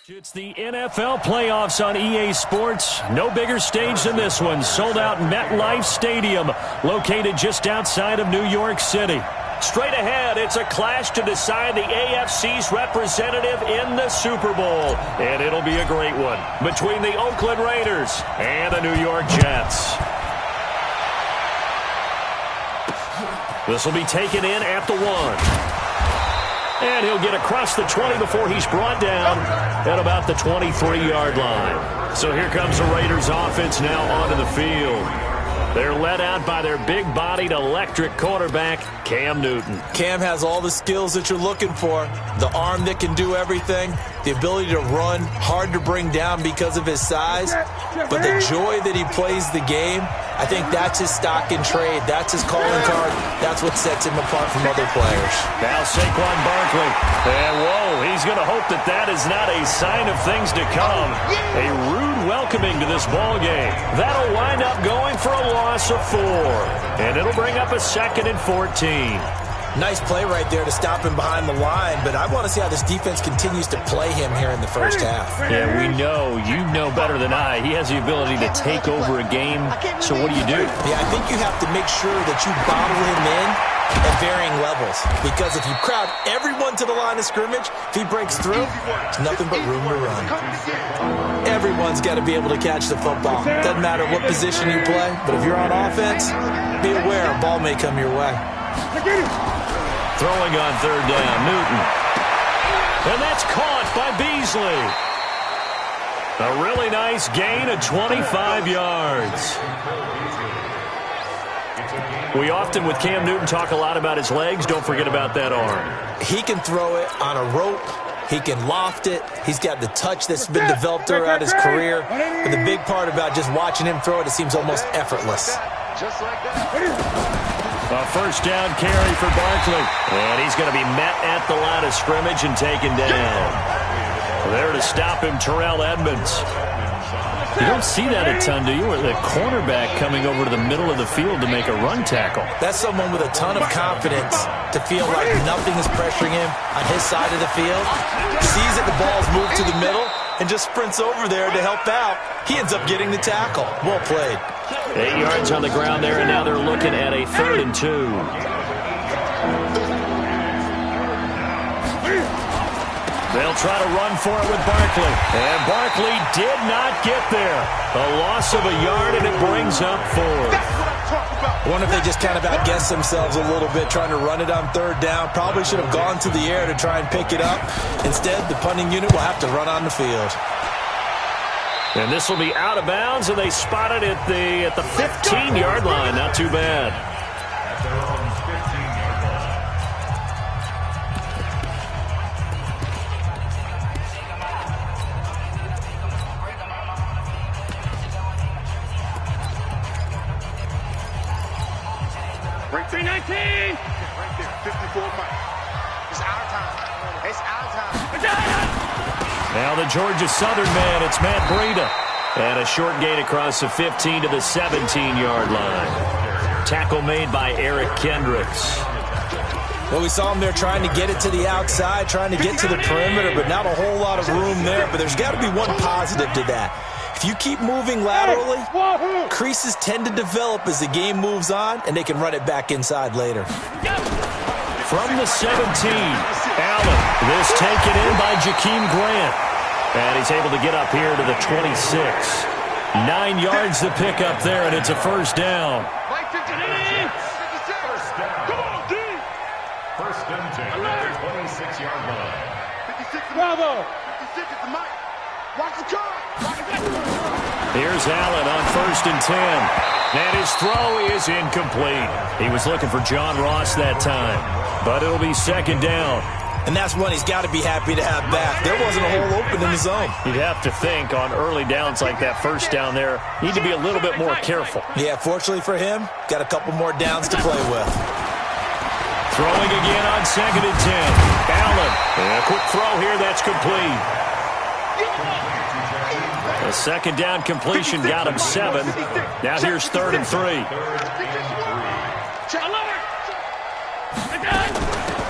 It's the NFL playoffs on EA Sports. No bigger stage than this one. Sold out MetLife Stadium, located just outside of New York City. Straight ahead, it's a clash to decide the AFC's representative in the Super Bowl. And it'll be a great one between the Oakland Raiders and the New York Jets. This will be taken in at the 1. And he'll get across the 20 before he's brought down at about the 23-yard line. So here comes the Raiders offense now onto the field. They're led out by their big-bodied electric quarterback, Cam Newton. Cam has all the skills that you're looking for. The arm that can do everything, the ability to run, hard to bring down because of his size. But the joy that he plays the game, I think that's his stock in trade. That's his calling card. That's what sets him apart from other players. Now Saquon Barkley. And whoa, he's going to hope that that is not a sign of things to come. A rude welcoming to this ball game. That'll wind up going for a loss of 4. And it'll bring up a 2nd and 14. Nice play right there to stop him behind the line, but I want to see how this defense continues to play him here in the first half. Yeah, we know, you know better than I, he has the ability to take over a game, so what do you do? Yeah, I think you have to make sure that you bottle him in at varying levels, because if you crowd everyone to the line of scrimmage, if he breaks through, it's nothing but room to run. Everyone's got to be able to catch the football. Doesn't matter what position you play, but if you're on offense, be aware a ball may come your way. Throwing on 3rd down, Newton. And that's caught by Beasley. A really nice gain of 25 yards. We often, with Cam Newton, talk a lot about his legs. Don't forget about that arm. He can throw it on a rope. He can loft it. He's got the touch that's been developed throughout his career. But the big part about just watching him throw it, it seems almost effortless. Just like that. A 1st down carry for Barkley. And he's going to be met at the line of scrimmage and taken down. There to stop him, Terrell Edmonds. You don't see that a ton, do you? Or the cornerback coming over to the middle of the field to make a run tackle. That's someone with a ton of confidence to feel like nothing is pressuring him on his side of the field. Sees that the ball's moved to the middle and just sprints over there to help out. He ends up getting the tackle. Well played. 8 yards on the ground there, and now they're looking at a 3rd and 2. They'll try to run for it with Barkley. And Barkley did not get there. A loss of a yard, and it brings up 4. I wonder if they just kind of outguessed themselves a little bit trying to run it on 3rd down. Probably should have gone to the air to try and pick it up. Instead, the punting unit will have to run on the field. And this will be out of bounds, and they spot it at the 15-yard line. Not too bad. Break 319. Right there, 54 Mike. It's out of time. It's out of time. Now the Georgia Southern man, it's Matt Breida. And a short gain across the 15 to the 17-yard line. Tackle made by Eric Kendricks. Well, we saw him there trying to get it to the outside, trying to get to the perimeter, but not a whole lot of room there. But there's got to be one positive to that. If you keep moving laterally, creases tend to develop as the game moves on, and they can run it back inside later. From the 17, Allen. This taken in by Jakeem Grant. And he's able to get up here to the 26. 9 yards to pick up there, and it's a 1st down. First and 10, 26-yard line. 56 Bravo. 56 is the mic. Watch the car. Here's Allen on 1st and 10. And his throw is incomplete. He was looking for John Ross that time. But it'll be 2nd down. And that's one he's got to be happy to have back. There wasn't a hole open in the zone. You'd have to think on early downs like that 1st down there, need to be a little bit more careful. Yeah, fortunately for him, got a couple more downs to play with. Throwing again on 2nd and 10. Allen. And a quick throw here, that's complete. A 2nd down completion got him 7. Now here's 3rd and 3.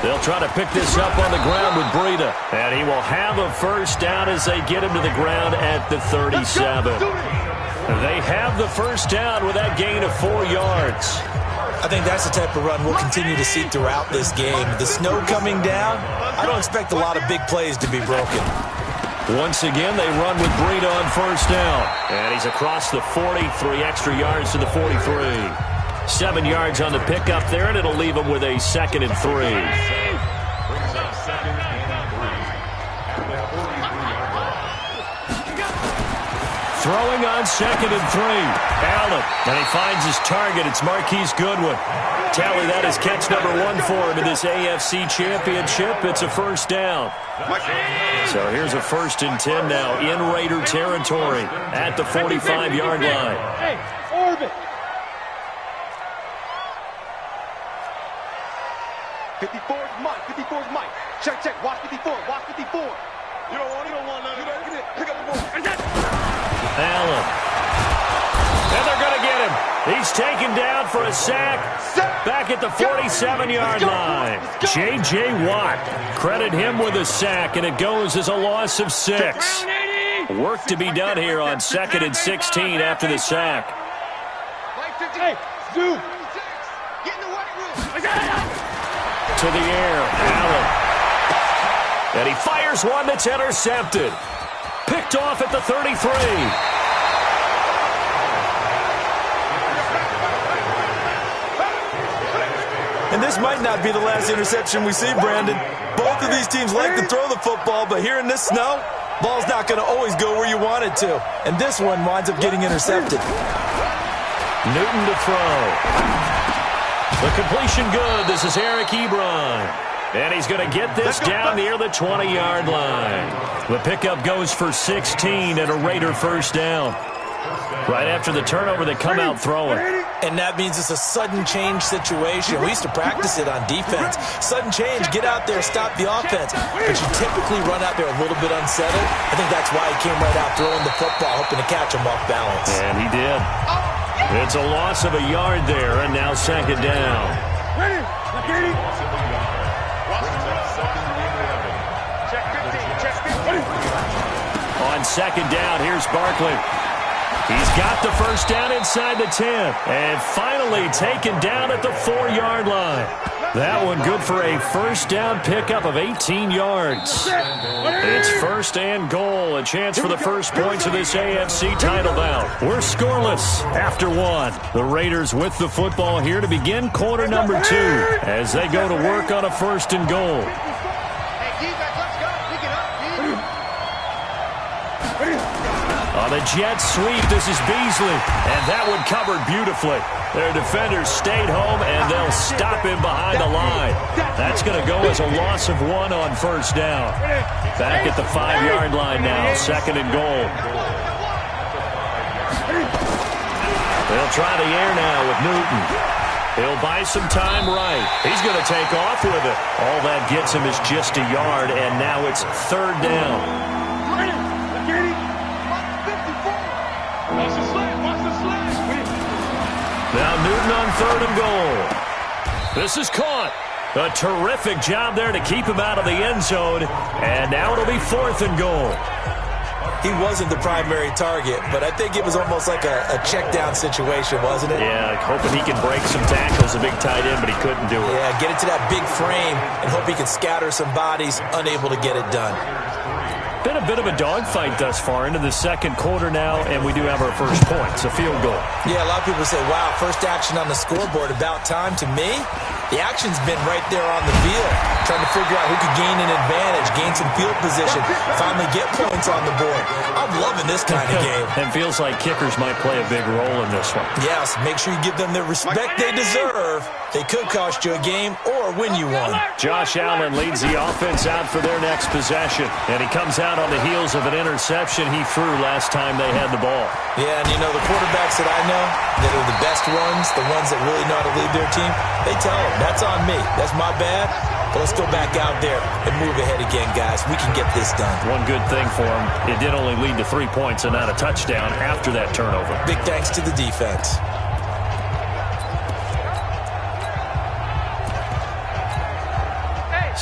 They'll try to pick this up on the ground with Breida. And he will have a first down as they get him to the ground at the 37. They have the first down with that gain of 4 yards. I think that's the type of run we'll continue to see throughout this game. The snow coming down, I don't expect a lot of big plays to be broken. Once again, they run with Breida on first down. And he's across the 40, 3 extra yards to the 43. 7 yards on the pickup there, and it'll leave him with a 2nd and 3. Throwing on 2nd and 3. Allen, and he finds his target. It's Marquise Goodwin. Tally that is catch number 1 for him in this AFC Championship. It's a first down. So here's a 1st and 10 now in Raider territory at the 45-yard line. Hey, orbit. 54's Mike. 54's Mike. Check, check. Watch 54. Watch 54. You don't want none of that. Pick up the ball. Allen. And they're going to get him. He's taken down for a sack back at the 47-yard line. J.J. Watt. Credit him with a sack, and it goes as a loss of 6. Work to be done here on 2nd and 16 after the sack. Hey, Stu. To the air, Allen. And he fires one that's intercepted. Picked off at the 33. And this might not be the last interception we see, Brandon. Both of these teams like to throw the football, but here in this snow, ball's not going to always go where you want it to. And this one winds up getting intercepted. Newton to throw. The completion good. This is Eric Ebron. And he's going to get this down near the 20-yard line. The pickup goes for 16 and a Raider first down. Right after the turnover, they come out throwing. And that means it's a sudden change situation. We used to practice it on defense. Sudden change, get out there, stop the offense. But you typically run out there a little bit unsettled. I think that's why he came right out throwing the football, hoping to catch him off balance. And he did. It's a loss of a yard there, and now 2nd down. On 2nd down, here's Barkley. He's got the first down inside the 10. And finally taken down at the 4-yard line. That one good for a first down pickup of 18 yards. It's 1st and goal. A chance for the first points of this AFC title bout. We're scoreless after 1. The Raiders with the football here to begin quarter number 2 as they go to work on a 1st and goal. On the jet sweep, this is Beasley, and that one covered beautifully. Their defenders stayed home, and they'll stop him behind the line. That's going to go as a loss of 1 on first down. Back at the 5-yard line now, 2nd and goal. They'll try the air now with Newton. He'll buy some time right. He's going to take off with it. All that gets him is just a yard, and now it's 3rd down. Now Newton on 3rd and goal. This is caught. A terrific job there to keep him out of the end zone. And now it'll be 4th and goal. He wasn't the primary target, but I think it was almost like a check down situation, wasn't it? Yeah, hoping he can break some tackles, a big tight end, but he couldn't do it. Yeah, get it to that big frame and hope he can scatter some bodies, unable to get it done. Been a bit of a dogfight thus far into the 2nd quarter now, and we do have our first points, a field goal. Yeah, a lot of people say, wow, first action on the scoreboard, about time. To me, the action's been right there on the field, trying to figure out who could gain an advantage, gain some field position, finally get points on the board. I'm loving this kind of game. And feels like kickers might play a big role in this one. Yes, make sure you give them the respect they deserve. They could cost you a game or win you one. Josh Allen leads the offense out for their next possession, and he comes out on the heels of an interception he threw last time they had the ball. Yeah, and you know, the quarterbacks that I know that are the best ones, the ones that really know how to lead their team, they tell them, that's on me. That's my bad. But let's go back out there and move ahead again, guys. We can get this done. One good thing for him, it did only lead to 3 points and not a touchdown after that turnover. Big thanks to the defense.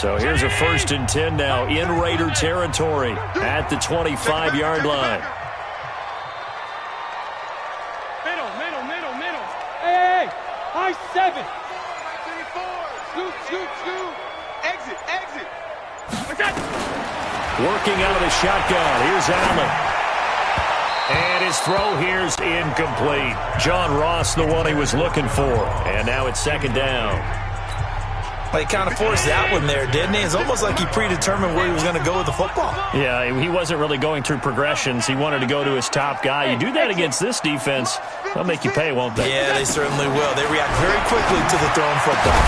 So here's a 1st and 10 now in Raider territory at the 25-yard line. Middle. Hey, high 7. Scoot. Exit. Working out of the shotgun. Here's Allen. And his throw here's incomplete. John Ross, the one he was looking for. And now it's 2nd down. Well, he kind of forced that one there, didn't he? It's almost like he predetermined where he was going to go with the football. Yeah, he wasn't really going through progressions. He wanted to go to his top guy. You do that against this defense, they'll make you pay, won't they? Yeah, they certainly will. They react very quickly to the thrown football.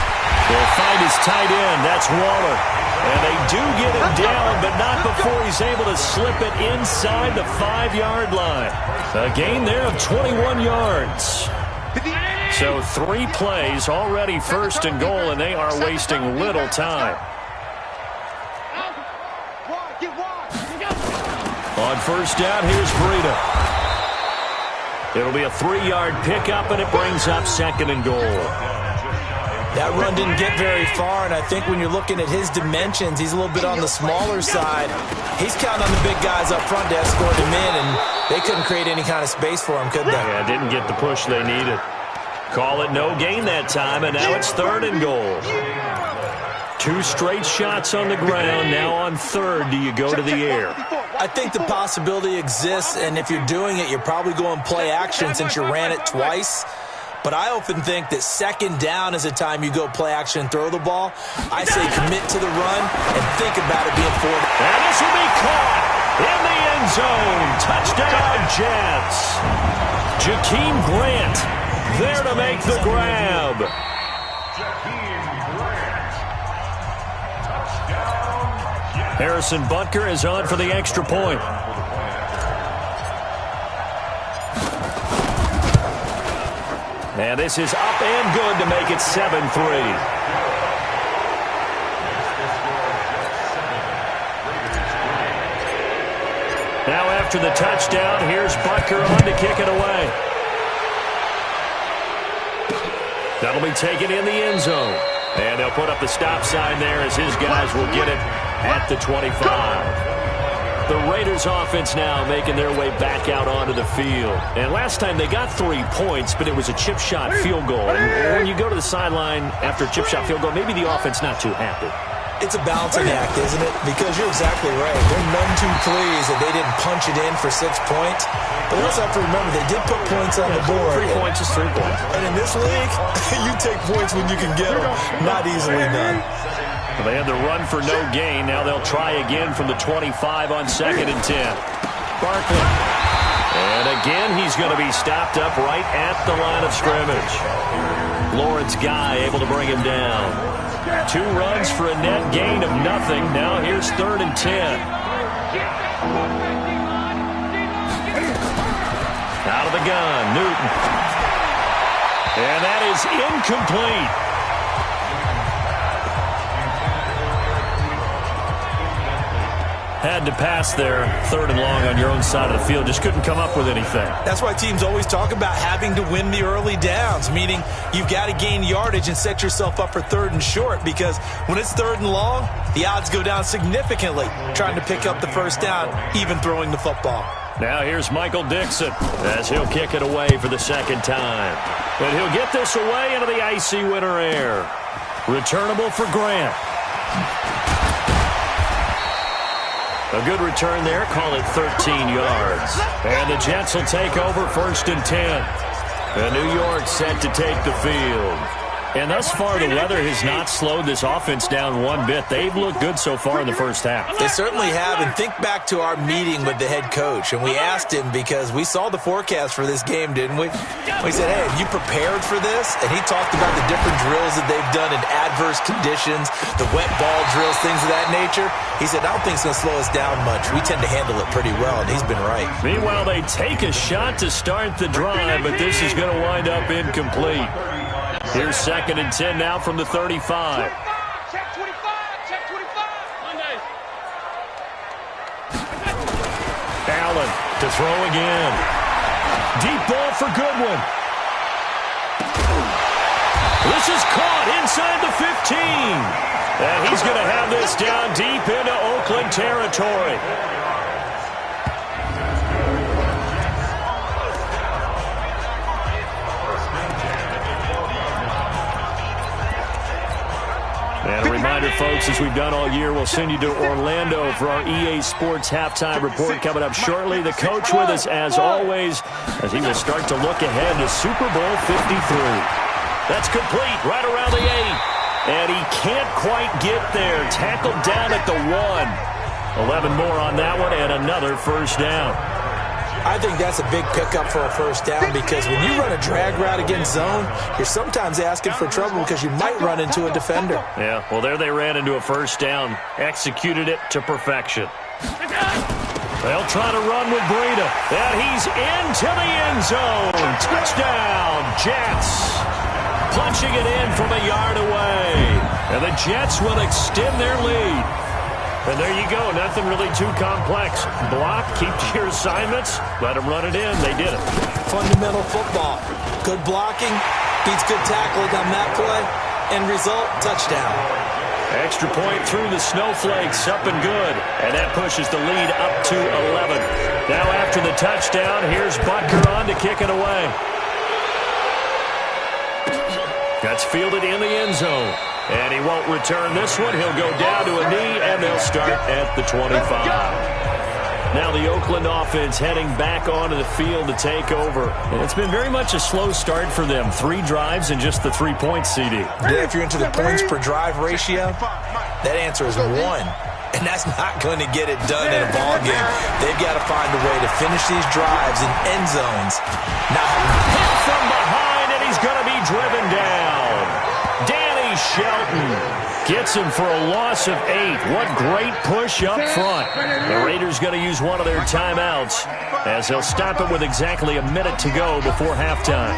They'll find his tight end. That's Waller. And they do get him down, but not before he's able to slip it inside the 5-yard line. A gain there of 21 yards. So 3 plays, already 1st and goal, and they are wasting little time. On 1st down, here's Breida. It'll be a 3-yard pickup, and it brings up 2nd and goal. That run didn't get very far, and I think when you're looking at his dimensions, he's a little bit on the smaller side. He's counting on the big guys up front to escort him in, and they couldn't create any kind of space for him, could they? Yeah, didn't get the push they needed. Call it no gain that time, and now it's 3rd and goal. 2 straight shots on the ground. Now on 3rd, do you go to the air? I think the possibility exists, and if you're doing it, you're probably going play action since you ran it twice. But I often think that 2nd down is a time you go play action and throw the ball. I say commit to the run and think about it being forward. And this will be caught in the end zone. Touchdown, Jets. Jakeem Grant there to make the grab. Harrison Butker is on for the extra point. And this is up and good to make it 7-3. Now after the touchdown, here's Butker on to kick it away. That'll be taken in the end zone. And they'll put up the stop sign there as his guys will get it at the 25. The Raiders offense now making their way back out onto the field. And last time they got 3 points, but it was a chip shot field goal. And when you go to the sideline after a chip shot field goal, maybe the offense not too happy. It's a balancing act, isn't it? Because you're exactly right. They're none too pleased that they didn't punch it in for 6 points. But we also have to remember they did put points on the board. 3 points is 3 points. And in this league, you take points when you can get them. Not easily done. Well, they had the run for no gain. Now they'll try again from the 25 on 2nd and 10. Barkley. And again, he's going to be stopped up right at the line of scrimmage. Lawrence Guy able to bring him down. 2 runs for a net gain of nothing. Now here's 3rd and 10. Out of the gun, Newton. And that is incomplete. Had to pass there, 3rd and long on your own side of the field. Just couldn't come up with anything. That's why teams always talk about having to win the early downs, meaning you've got to gain yardage and set yourself up for 3rd and short, because when it's 3rd and long, the odds go down significantly trying to pick up the 1st down, even throwing the football. Now here's Michael Dixon as he'll kick it away for the 2nd time. And he'll get this away into the icy winter air. Returnable for Grant. A good return there. Call it 13 yards. And the Jets will take over 1st and 10. And New York set to take the field. And thus far, the weather has not slowed this offense down one bit. They've looked good so far in the first half. They certainly have. And think back to our meeting with the head coach. And we asked him, because we saw the forecast for this game, didn't we? We said, hey, have you prepared for this? And he talked about the different drills that they've done in adverse conditions, the wet ball drills, things of that nature. He said, I don't think it's going to slow us down much. We tend to handle it pretty well, and he's been right. Meanwhile, they take a shot to start the drive, but this is going to wind up incomplete. Here's 2nd and 10 now from the 35. Check 25. Monday. Allen to throw again. Deep ball for Goodwin. This This is caught inside the 15. And he's going to have this down deep into Oakland territory. And a reminder, folks, as we've done all year, we'll send you to Orlando for our EA Sports halftime report coming up shortly. The coach with us, as always, as he will start to look ahead to Super Bowl 53. That's complete right around the 8. And he can't quite get there. Tackled down at the 1. 11 more on that one and another first down. I think that's a big pickup for a first down because when you run a drag route against zone, you're sometimes asking for trouble because you might run into a defender. Yeah, well, there they ran into a first down. Executed it to perfection. They'll try to run with Breida. And he's into the end zone. Touchdown, Jets. Punching it in from a yard away. And the Jets will extend their lead. And there you go. Nothing really too complex. Block, keep to your assignments, let them run it in. They did it. Fundamental football. Good blocking beats good tackling on that play. End result, touchdown. Extra point through the snowflakes, up and good. And that pushes the lead up to 11. Now after the touchdown, here's Butker on to kick it away. That's fielded in the end zone. And he won't return this one. He'll go down to a knee, and they'll start at the 25. Now the Oakland offense heading back onto the field to take over. And it's been very much a slow start for them. 3 drives and just the 3-point CD. Yeah, if you're into the points per drive ratio, that answer is 1. And that's not going to get it done in a ball game. They've got to find a way to finish these drives in end zones. Now, hit from behind, and he's going to be driven down. Shelton gets him for a loss of 8. What great push up front. The Raiders going to use one of their timeouts as they'll stop it with exactly a minute to go before halftime.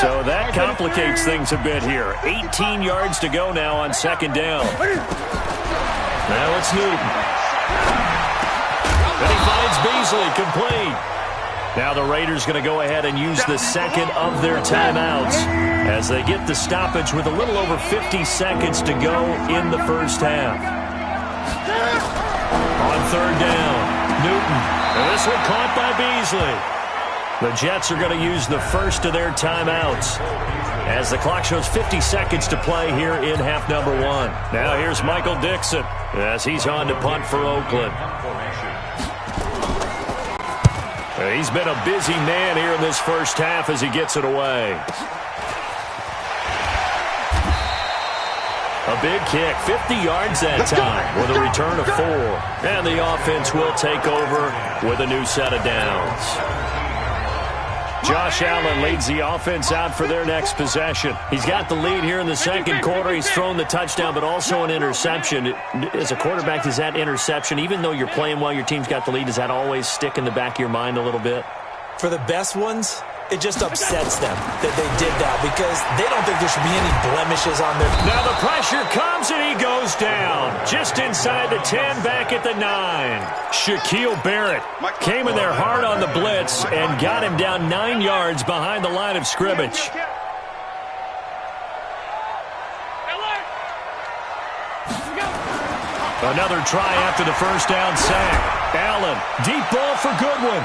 So that complicates things a bit here. 18 yards to go now on second down. Now it's Newton. And he finds Beasley complete. Now the Raiders going to go ahead and use the second of their timeouts as they get the stoppage with a little over 50 seconds to go in the first half. On third down, Newton. And this one caught by Beasley. The Jets are going to use the first of their timeouts as the clock shows 50 seconds to play here in half number 1. Now here's Michael Dixon as he's on to punt for Oakland. He's been a busy man here in this first half as he gets it away. A big kick, 50 yards that time with a return of 4. And the offense will take over with a new set of downs. Josh Allen leads the offense out for their next possession. He's got the lead here in the second quarter. He's thrown the touchdown, but also an interception. As a quarterback, does that interception, even though you're playing well, your team's got the lead, does that always stick in the back of your mind a little bit? For the best ones, it just upsets them that they did that because they don't think there should be any blemishes on their... Now the pressure comes and he goes down. Just inside the 10, back at the 9. Shaquille Barrett came in there hard on the blitz and got him down 9 yards behind the line of scrimmage. Another try after the first down sack. Allen, deep ball for Goodwin.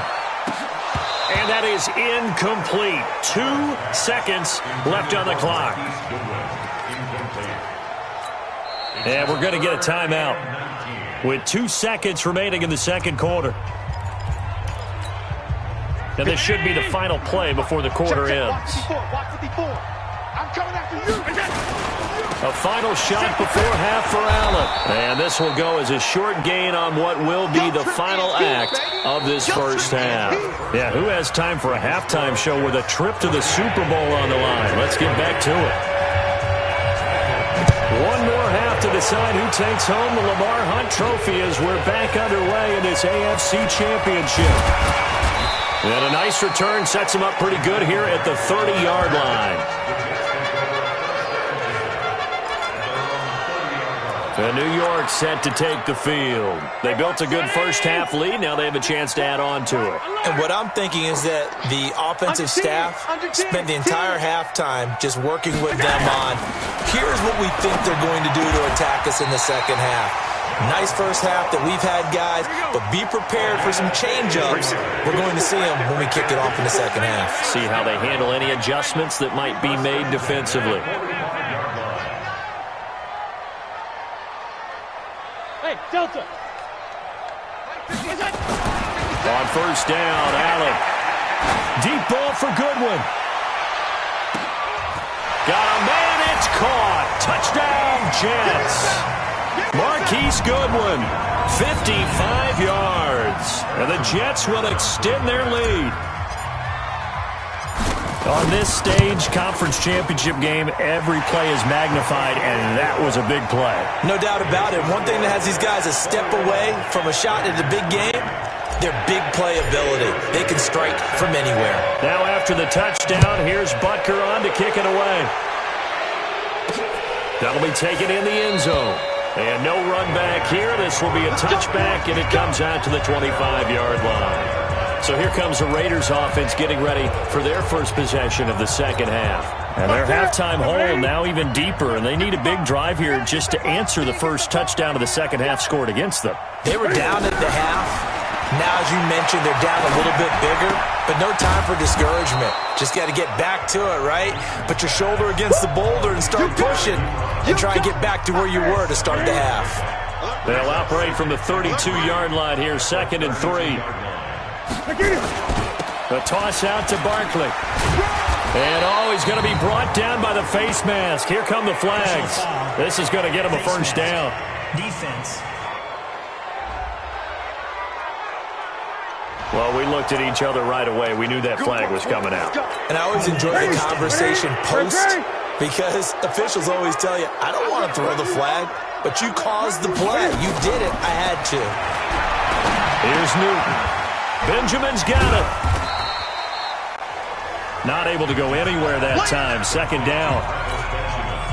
And that is incomplete. 2 seconds left on the clock. And we're going to get a timeout with 2 seconds remaining in the second quarter. And this should be the final play before the quarter ends. A final shot before half for Allen. And this will go as a short gain on what will be the final act of this first half. Yeah, who has time for a halftime show with a trip to the Super Bowl on the line? Let's get back to it. One more half to decide who takes home the Lamar Hunt Trophy as we're back underway in this AFC Championship. And a nice return sets him up pretty good here at the 30-yard line. And New York set to take the field. They built a good first-half lead. Now they have a chance to add on to it. And what I'm thinking is that the offensive staff spent the entire halftime just working with them on, here's what we think they're going to do to attack us in the second half. Nice first half that we've had, guys, but be prepared for some change-ups. We're going to see them when we kick it off in the second half. See how they handle any adjustments that might be made defensively. Hey, Delta. On first down, Allen. Deep ball for Goodwin. Got a man, it's caught. Touchdown, Jets. Marquise Goodwin, 55 yards. And the Jets will extend their lead. On this stage, conference championship game, every play is magnified, and that was a big play. No doubt about it. One thing that has these guys a step away from a shot at the big game, their big play ability. They can strike from anywhere. Now after the touchdown, here's Butker on to kick it away. That'll be taken in the end zone. And no run back here. This will be a touchback, and it comes out to the 25-yard line. So here comes the Raiders offense getting ready for their first possession of the second half. And their halftime hole now even deeper, and they need a big drive here just to answer the first touchdown of the second half scored against them. They were down at the half. Now, as you mentioned, they're down a little bit bigger, but no time for discouragement. Just got to get back to it, right? Put your shoulder against the boulder and start pushing and try and get back to where you were to start the half. They'll operate from the 32-yard line here, 2nd and 3. The toss out to Barkley. And, he's going to be brought down by the face mask. Here come the flags. This is going to get him a first down. Defense. Well, we looked at each other right away. We knew that flag was coming out. And I always enjoy the conversation post because officials always tell you, I don't want to throw the flag, but you caused the play. You did it. I had to. Here's Newton. Benjamin's got it. Not able to go anywhere that time. 2nd down.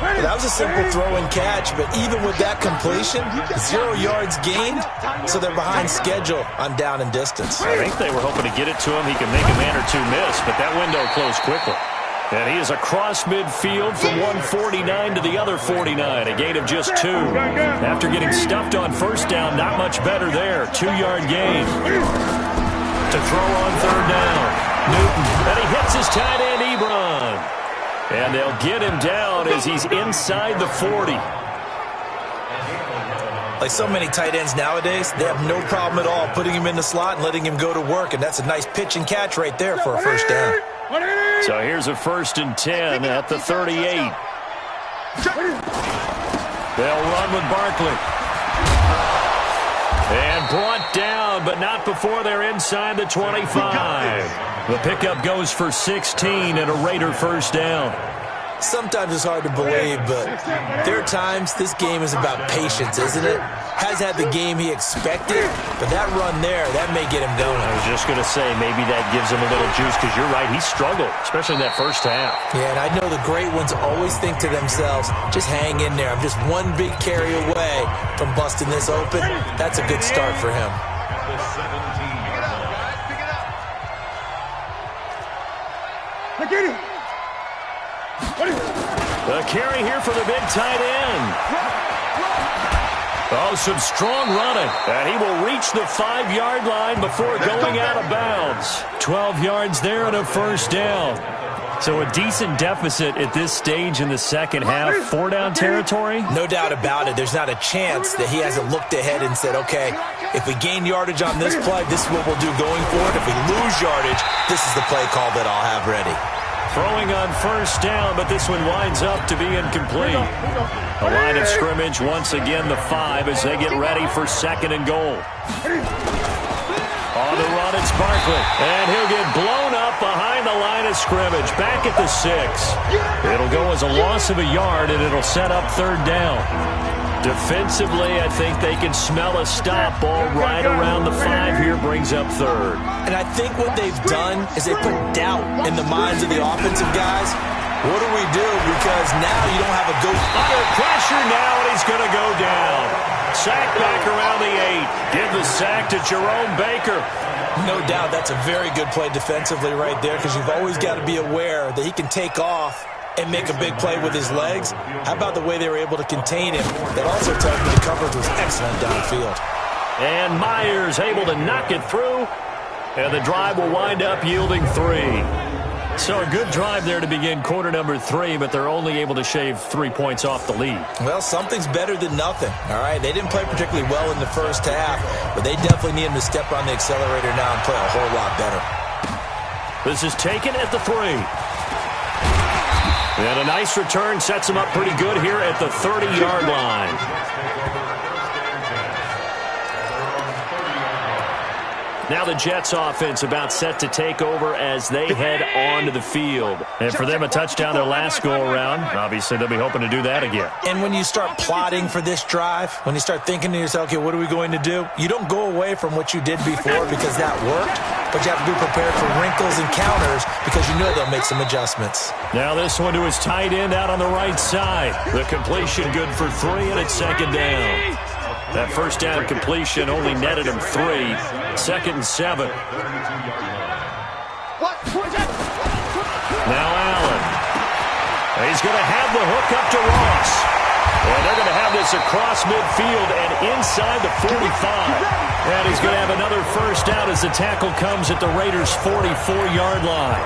Well, that was a simple throw and catch, but even with that completion, 0 yards gained, so they're behind schedule on down and distance. I think they were hoping to get it to him. He can make a man or two miss, but that window closed quickly. And he is across midfield from one 49 to the other 49, a gain of just 2. After getting stuffed on first down, not much better there. 2-yard gain. To throw on 3rd down. Newton, and he hits his tight end, Ebron. And they'll get him down as he's inside the 40. Like so many tight ends nowadays, they have no problem at all putting him in the slot and letting him go to work, and that's a nice pitch and catch right there for a first down. So here's a 1st and 10 at the 38. They'll run with Barkley. And brought down, but not before they're inside the 25. The pickup goes for 16 and a Raider first down. Sometimes it's hard to believe, but there are times this game is about patience, isn't it? Has had the game he expected, but that run there, that may get him going. I was just going to say, maybe that gives him a little juice, because you're right, he struggled, especially in that first half. Yeah, and I know the great ones always think to themselves, just hang in there. I'm just one big carry away from busting this open. That's a good start for him. The carry here for the big tight end. Oh, some strong running. And he will reach the 5-yard line before going out of bounds. 12 yards there and a first down. So a decent deficit at this stage in the second half. 4-down territory? No doubt about it. There's not a chance that he hasn't looked ahead and said, okay, if we gain yardage on this play, this is what we'll do going forward. If we lose yardage, this is the play call that I'll have ready. Throwing on first down, but this one winds up to be incomplete. A line of scrimmage, once again the 5 as they get ready for 2nd and goal. On the run, it's Barkley. And he'll get blown up behind the line of scrimmage. Back at the 6. It'll go as a loss of a yard, and it'll set up 3rd down. Defensively, I think they can smell a stop ball right around the 5 here, brings up 3rd. And I think what they've done is they put doubt in the minds of the offensive guys. What do we do? Because now you don't have a go. Under pressure now, and he's going to go down. Sack back around the 8. Give the sack to Jerome Baker. No doubt that's a very good play defensively right there, because you've always got to be aware that he can take off and make a big play with his legs. How about the way they were able to contain him? That also tells me the coverage was excellent downfield. And Myers able to knock it through. And the drive will wind up yielding 3. So a good drive there to begin quarter number 3, but they're only able to shave 3 points off the lead. Well, something's better than nothing, all right? They didn't play particularly well in the first half, but they definitely need him to step on the accelerator now and play a whole lot better. This is taken at the 3. And a nice return sets him up pretty good here at the 30-yard line. Now the Jets offense about set to take over as they head onto the field. And for them, a touchdown their last go-around. Obviously, they'll be hoping to do that again. And when you start plotting for this drive, when you start thinking to yourself, okay, what are we going to do? You don't go away from what you did before because that worked, but you have to be prepared for wrinkles and counters because you know they'll make some adjustments. Now this one to his tight end out on the right side. The completion good for 3, and it's second down. That first down completion only netted him 3. Second and 7. Now Allen. He's going to have the hook up to Ross. And they're going to have this across midfield and inside the 45. And he's going to have another first down as the tackle comes at the Raiders' 44-yard line.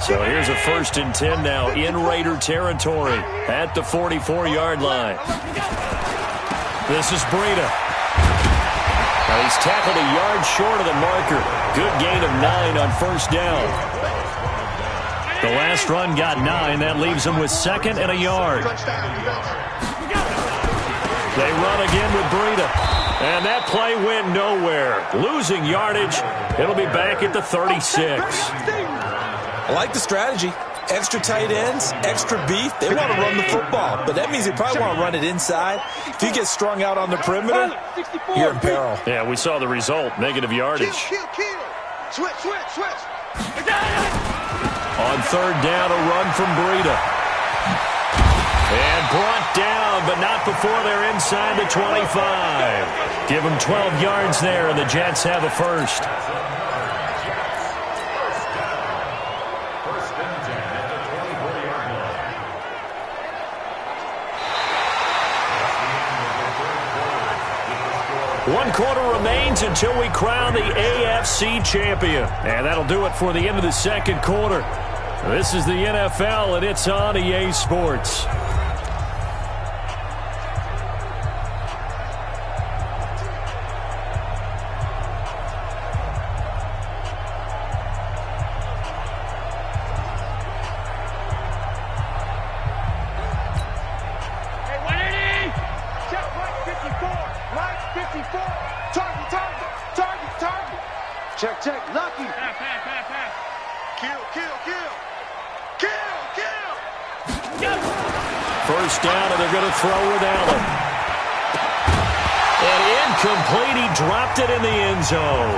So here's a 1st and 10 now in Raider territory at the 44-yard line. This is Breida. Now he's tackled a yard short of the marker. Good gain of 9 on first down. The last run got 9. That leaves him with 2nd and a yard. They run again with Breida. And that play went nowhere. Losing yardage. It'll be back at the 36. I like the strategy. Extra tight ends, extra beef. They want to run the football, but that means they probably want to run it inside. If you get strung out on the perimeter, you're in peril. Yeah, we saw the result. Negative yardage. Switch. On third down, a run from Breida. And brought down, but not before they're inside the 25. Give them 12 yards there, and the Jets have a first. One quarter remains until we crown the AFC champion. And that'll do it for the end of the second quarter. This is the NFL, and it's on EA Sports. Check. Lucky. Kill. First down, and they're going to throw with Allen. And incomplete. He dropped it in the end zone.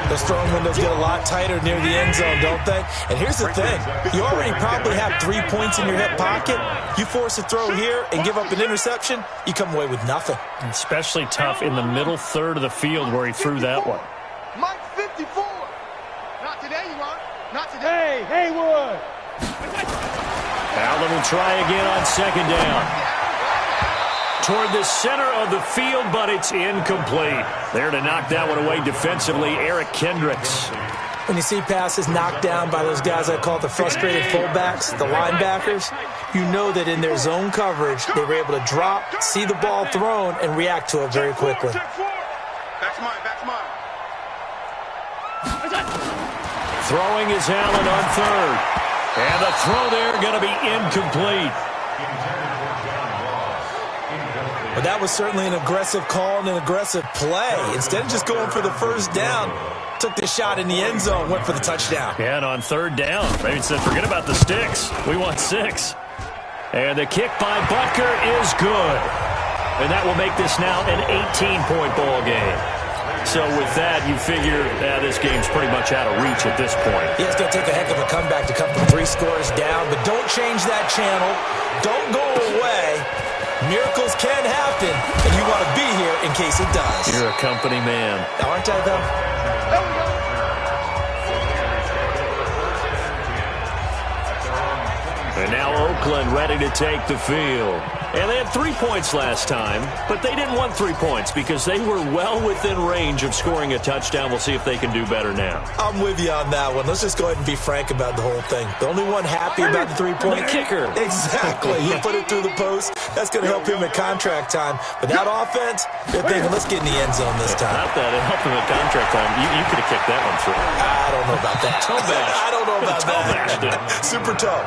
Those throwing windows get a lot tighter near the end zone, don't they? And here's the thing. You already probably have 3 points in your hip pocket. You force a throw here and give up an interception, you come away with nothing. Especially tough in the middle third of the field where he threw that one. Mike 54. Not today, you are. Not today. Hey, Haywood. Allen will try again on second down. Toward the center of the field, but it's incomplete. There to knock that one away defensively, Eric Kendricks. When you see passes knocked down by those guys I call the frustrated fullbacks, the linebackers, you know that in their zone coverage, they were able to drop, see the ball thrown, and react to it very quickly. That's mine. Throwing is Allen on third. And the throw there going to be incomplete. But that was certainly an aggressive call and an aggressive play. Instead of just going for the first down, took the shot in the end zone, went for the touchdown. Yeah, and on third down, maybe said, forget about the sticks. We want 6. And the kick by Butker is good. And that will make this now an 18-point ball game. So with that, you figure this game's pretty much out of reach at this point. Yeah, it's going to take a heck of a comeback to come from 3 scores down, but don't change that channel. Don't go away. Miracles can happen, and you want to be here in case it does. You're a company man. Aren't I, though? And now Oakland ready to take the field. And they had 3 points last time, but they didn't want 3 points because they were well within range of scoring a touchdown. We'll see if they can do better now. I'm with you on that one. Let's just go ahead and be frank about the whole thing. The only one happy about the 3-point kicker. Exactly. He put it through the post. That's going to help him at contract time. But that offense, they're thinking, let's get in the end zone this time. Not that. It helped him at contract time. You could have kicked that one through. I don't know about that. Toe bash. I don't know about that. Super toe.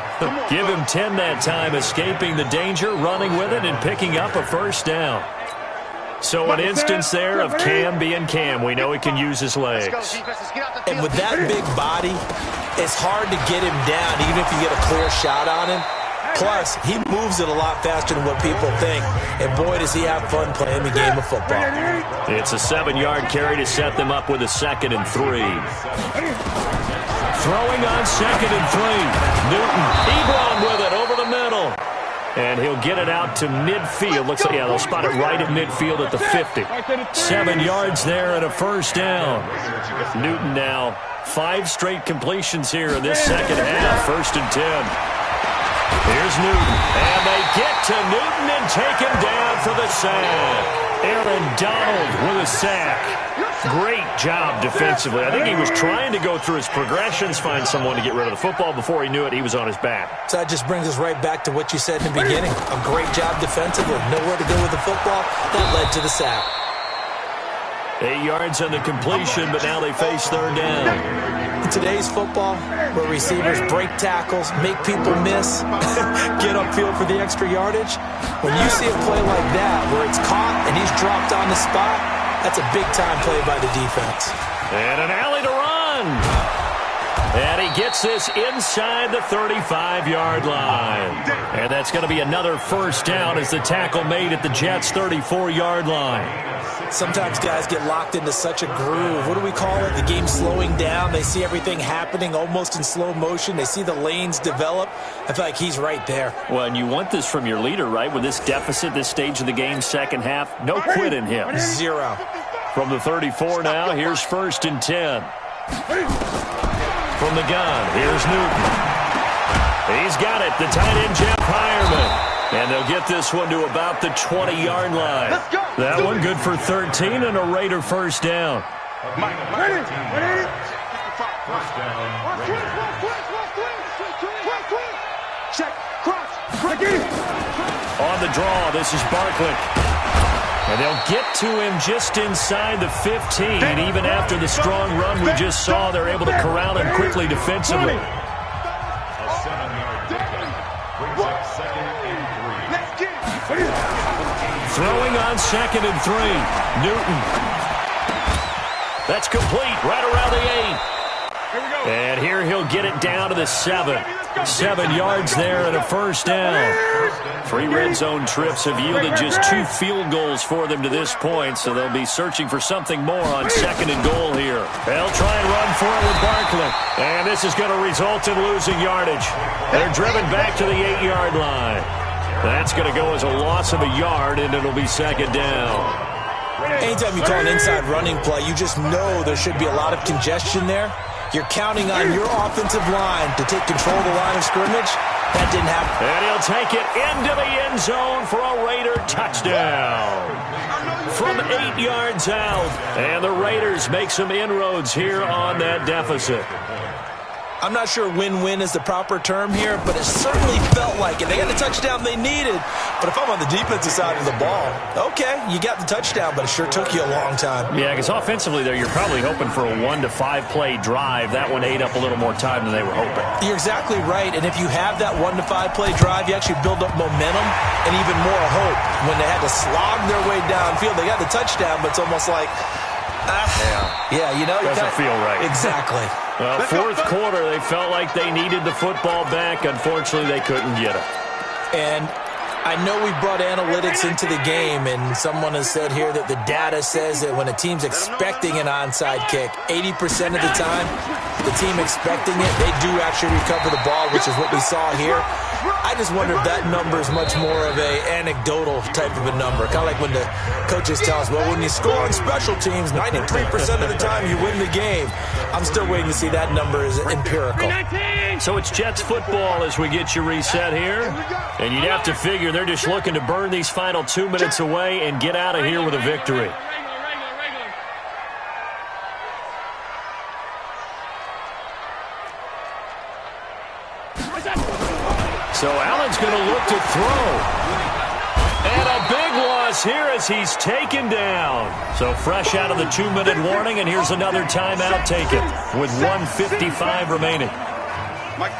Give him 10 that time, escaping the danger, running with it, and picking up a first down. So an instance there of Cam being Cam. We know he can use his legs. And with that big body, it's hard to get him down, even if you get a clear shot on him. Plus, he moves it a lot faster than what people think. And boy, does he have fun playing the game of football. It's a 7-yard carry to set them up with a 2nd and 3. Throwing on 2nd and 3. Newton, Ebron with it over the middle. And he'll get it out to midfield. Looks like, yeah, they'll spot it right at midfield at the 50. 7 yards there and a first down. Newton now 5 straight completions here in this second half. 1st and 10. Here's Newton. And they get to Newton and take him down for the sack. Aaron Donald with a sack. Great job defensively. I think he was trying to go through his progressions, find someone to get rid of the football. Before he knew it, he was on his back. So that just brings us right back to what you said in the beginning. A great job defensively. Nowhere to go with the football. That led to the sack. 8 yards on the completion, but now they face 3rd down. In today's football, where receivers break tackles, make people miss, get upfield for the extra yardage, when you see a play like that where it's caught and he's dropped on the spot, that's a big-time play by the defense. And an alley to run. And he gets this inside the 35-yard line. And that's going to be another first down as the tackle made at the Jets' 34-yard line. Sometimes guys get locked into such a groove. What do we call it? The game slowing down. They see everything happening almost in slow motion. They see the lanes develop. I feel like he's right there. Well, and you want this from your leader, right? With this deficit, this stage of the game, second half, no quit in him. 0. From the 34 now, here's 1st and 10. From the gun, here's Newton. He's got it, the tight end, Jeff Hireman. And they'll get this one to about the 20-yard line. That one good for 13 and a Raider first down. On the draw, this is Barkley. And they'll get to him just inside the 15. Even after the strong run we just saw, they're able to corral him quickly defensively. Throwing on 2nd and 3. Newton. That's complete right around the 8. And here he'll get it down to the 7. 7 yards there and a first down. 3 red zone trips have yielded just 2 field goals for them to this point, so they'll be searching for something more on 2nd and goal here. They'll try and run for it with Barkley. And this is going to result in losing yardage. They're driven back to the 8-yard line. That's going to go as a loss of a yard, and it'll be 2nd down. Anytime you call an inside running play, you just know there should be a lot of congestion there. You're counting on your offensive line to take control of the line of scrimmage. That didn't happen. And he'll take it into the end zone for a Raider touchdown. From 8 yards out. And the Raiders make some inroads here on that deficit. I'm not sure win-win is the proper term here, but it certainly felt like it. They got the touchdown they needed, but if I'm on the defensive side of the ball, okay, you got the touchdown, but it sure took you a long time. Yeah, because offensively there, you're probably hoping for a 1 to 5 play drive. That one ate up a little more time than they were hoping. You're exactly right, and if you have that 1 to 5 play drive, you actually build up momentum and even more hope. When they had to slog their way downfield, they got the touchdown, but it's almost like, yeah, you know. Doesn't feel right. Exactly. Well, 4th quarter, they felt like they needed the football back. Unfortunately, they couldn't get it. And I know we brought analytics into the game, and someone has said here that the data says that when a team's expecting an onside kick, 80% of the time, the team expecting it, they do actually recover the ball, which is what we saw here. I just wonder if that number is much more of an anecdotal type of a number. Kind of like when the coaches tell us, well, when you score on special teams, 93% of the time you win the game. I'm still waiting to see that number is empirical. So it's Jets football as we get you reset here. And you'd have to figure they're just looking to burn these final 2 minutes away and get out of here with a victory. So Allen's going to look to throw. And a big loss here as he's taken down. So fresh out of the 2-minute warning, and here's another timeout taken with 1:55 remaining.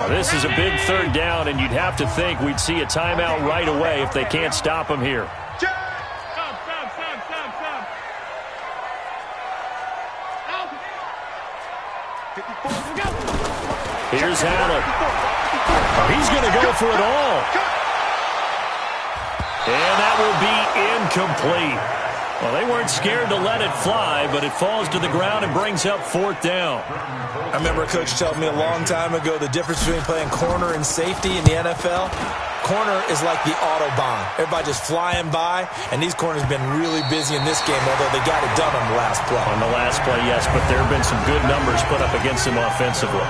This is a big third down, and you'd have to think we'd see a timeout right away if they can't stop him here. Here's Allen. Oh, he's going to go for it all. And that will be incomplete. Well, they weren't scared to let it fly, but it falls to the ground and brings up 4th down. I remember a coach telling me a long time ago the difference between playing corner and safety in the NFL. Corner is like the Autobahn. Everybody just flying by, and these corners have been really busy in this game, although they got it done on the last play. On the last play, yes, but there have been some good numbers put up against them offensively.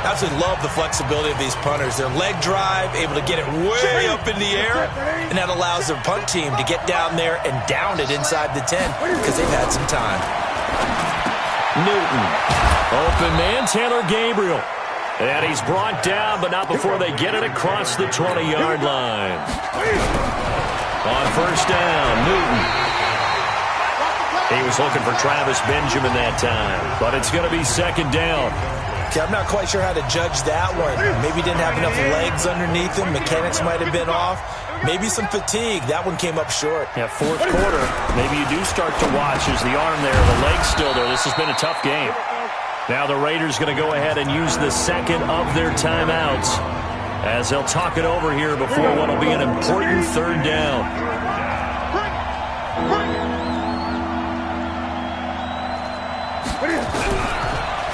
I absolutely love the flexibility of these punters. Their leg drive, able to get it way up in the air, and that allows their punt team to get down there and down it inside the 10 because they've had some time. Newton. Open man, Taylor Gabriel. And he's brought down, but not before they get it across the 20-yard line. On first down, Newton. He was looking for Travis Benjamin that time, but it's going to be 2nd down. Okay, I'm not quite sure how to judge that one. Maybe didn't have enough legs underneath him. Mechanics might have been off. Maybe some fatigue. That one came up short. Yeah, 4th quarter. Maybe you do start to watch as the arm there, the leg's still there. This has been a tough game. Now the Raiders going to go ahead and use the second of their timeouts as they'll talk it over here before what will be an important 3rd down.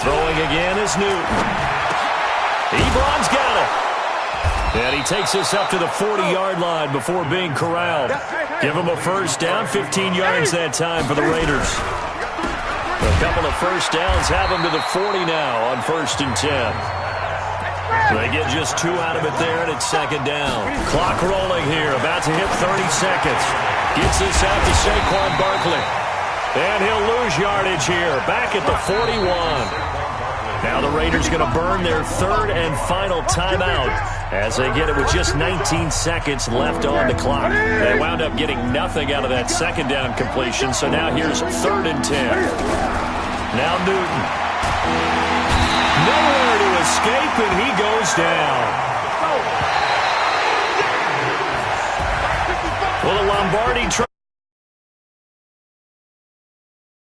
Throwing again is Newton. Ebron's got it. And he takes us up to the 40-yard line before being corralled. Give him a first down, 15 yards that time for the Raiders. A couple of first downs have them to the 40 now on 1st and 10. They get just 2 out of it there, and it's 2nd down. Clock rolling here, about to hit 30 seconds. Gets this out to Saquon Barkley. And he'll lose yardage here, back at the 41. Now the Raiders going to burn their 3rd and final timeout as they get it with just 19 seconds left on the clock. They wound up getting nothing out of that 2nd down completion, so now here's 3rd and 10. Now Newton. Nowhere to escape, and he goes down. Well, the Lombardi